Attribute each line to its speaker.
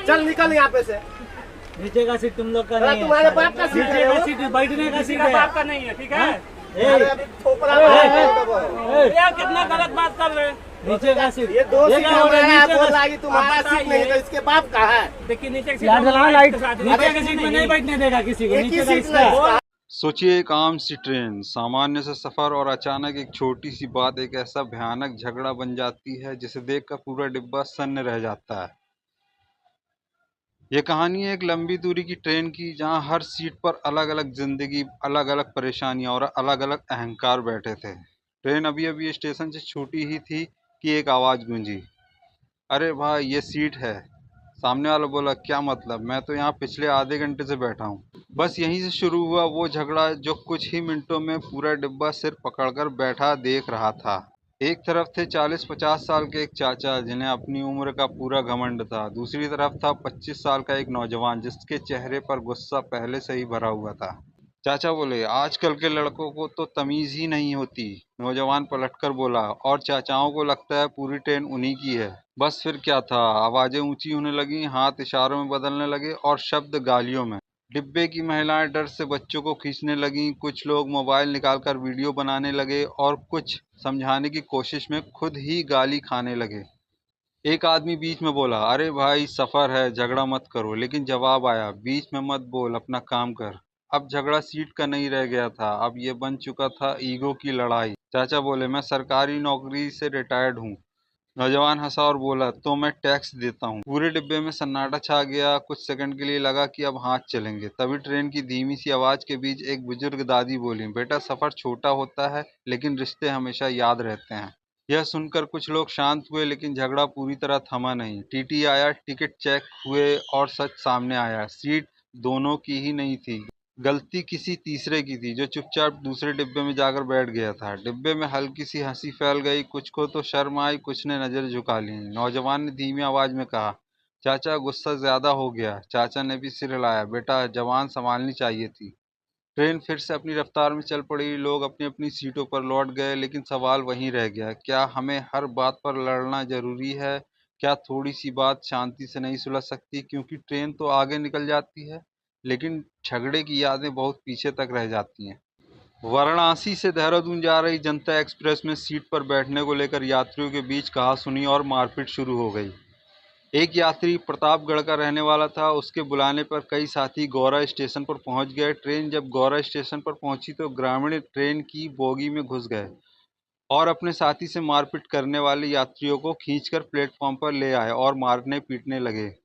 Speaker 1: चल निकल यहाँ पे से।
Speaker 2: नीचे का सीट तुम लोग का
Speaker 1: अरे
Speaker 2: नहीं है।
Speaker 1: तुम्हारे बाप का सीट
Speaker 2: नीचे
Speaker 1: है
Speaker 2: का
Speaker 1: वो।
Speaker 2: सीट बैठने का सीट
Speaker 3: का
Speaker 2: है।
Speaker 3: बाप का नहीं है, ठीक है?
Speaker 1: अरे अभी थोपड़ा
Speaker 2: ए,
Speaker 1: मारा।
Speaker 3: यार कितना गलत बात कर रहे हैं।
Speaker 2: नीचे का सीट
Speaker 1: ये दो सीट
Speaker 2: क्या हो रहा है?
Speaker 1: हमारा है,
Speaker 2: नीचे
Speaker 1: बोल
Speaker 2: का-
Speaker 1: रहा है कि तुम्हारा
Speaker 3: आप
Speaker 1: सीट नहीं है तो इसके बाप का है।
Speaker 3: देखिए नीचे की
Speaker 2: लाइट जलाओ, लाइट।
Speaker 3: के साथ-
Speaker 2: नीचे की सीट में नहीं बैठने देगा किसी को।
Speaker 1: एक ही
Speaker 2: नीचे का
Speaker 1: सीट
Speaker 2: इसका है।
Speaker 1: नहीं।
Speaker 4: सोचिए एक आम सी ट्रेन, सामान्य से सफर और अचानक एक छोटी सी बात एक ऐसा भयानक झगड़ा बन जाती है जिसे देखकर पूरा डिब्बा सन्न रह जाता है। ये कहानी है एक लंबी दूरी की ट्रेन की, जहां हर सीट पर अलग अलग जिंदगी, अलग अलग परेशानियां और अलग अलग अहंकार बैठे थे। ट्रेन अभी अभी स्टेशन से छूटी ही थी कि एक आवाज गूंजी, अरे भाई ये सीट है। सामने वाला बोला, क्या मतलब, मैं तो यहाँ पिछले आधे घंटे से बैठा हूँ। बस यहीं से शुरू हुआ वो झगड़ा जो कुछ ही मिनटों में पूरा डिब्बा सिर पकड़कर बैठा देख रहा था। एक तरफ थे 40-50 साल के एक चाचा जिन्हें अपनी उम्र का पूरा घमंड था। दूसरी तरफ था 25 साल का एक नौजवान जिसके चेहरे पर गुस्सा पहले से ही भरा हुआ था। चाचा बोले, आजकल के लड़कों को तो तमीज ही नहीं होती। नौजवान पलटकर बोला, और चाचाओं को लगता है पूरी ट्रेन उन्हीं की है। बस फिर क्या था, आवाजें ऊंची होने लगी, हाथ इशारों में बदलने लगे और शब्द गालियों में। डिब्बे की महिलाएं डर से बच्चों को खींचने लगीं, कुछ लोग मोबाइल निकालकर वीडियो बनाने लगे और कुछ समझाने की कोशिश में खुद ही गाली खाने लगे। एक आदमी बीच में बोला, अरे भाई सफर है, झगड़ा मत करो। लेकिन जवाब आया, बीच में मत बोल, अपना काम कर। अब झगड़ा सीट का नहीं रह गया था, अब ये बन चुका था ईगो की लड़ाई। चाचा बोले, मैं सरकारी नौकरी से रिटायर्ड हूँ। नौजवान हंसा और बोला, तो मैं टैक्स देता हूँ। पूरे डिब्बे में सन्नाटा छा गया। कुछ सेकंड के लिए लगा कि अब हाथ चलेंगे। तभी ट्रेन की धीमी सी आवाज के बीच एक बुजुर्ग दादी बोली, बेटा सफर छोटा होता है लेकिन रिश्ते हमेशा याद रहते हैं। यह सुनकर कुछ लोग शांत हुए, लेकिन झगड़ा पूरी तरह थमा नहीं। टीटी आया, टिकट चेक हुए और सच सामने आया, सीट दोनों की ही नहीं थी। गलती किसी तीसरे की थी जो चुपचाप दूसरे डिब्बे में जाकर बैठ गया था। डिब्बे में हल्की सी हंसी फैल गई, कुछ को तो शर्म आई, कुछ ने नजर झुका ली। नौजवान ने धीमी आवाज में कहा, चाचा गुस्सा ज्यादा हो गया। चाचा ने भी सिर हिलाया, बेटा जवान संभालनी चाहिए थी। ट्रेन फिर से अपनी रफ्तार में चल पड़ी। लोग अपनी अपनी सीटों पर लौट गए, लेकिन सवाल वहीं रह गया, क्या हमें हर बात पर लड़ना जरूरी है? क्या थोड़ी सी बात शांति से नहीं सुलझ सकती? क्योंकि ट्रेन तो आगे निकल जाती है लेकिन झगड़े की यादें बहुत पीछे तक रह जाती हैं। वाराणसी से देहरादून जा रही जनता एक्सप्रेस में सीट पर बैठने को लेकर यात्रियों के बीच कहासुनी और मारपीट शुरू हो गई। एक यात्री प्रतापगढ़ का रहने वाला था। उसके बुलाने पर कई साथी गौरा स्टेशन पर पहुंच गए। ट्रेन जब गौरा स्टेशन पर पहुंची तो ग्रामीण ट्रेन की बोगी में घुस गए और अपने साथी से मारपीट करने वाले यात्रियों को खींचकर प्लेटफॉर्म पर ले आए और मारने पीटने लगे।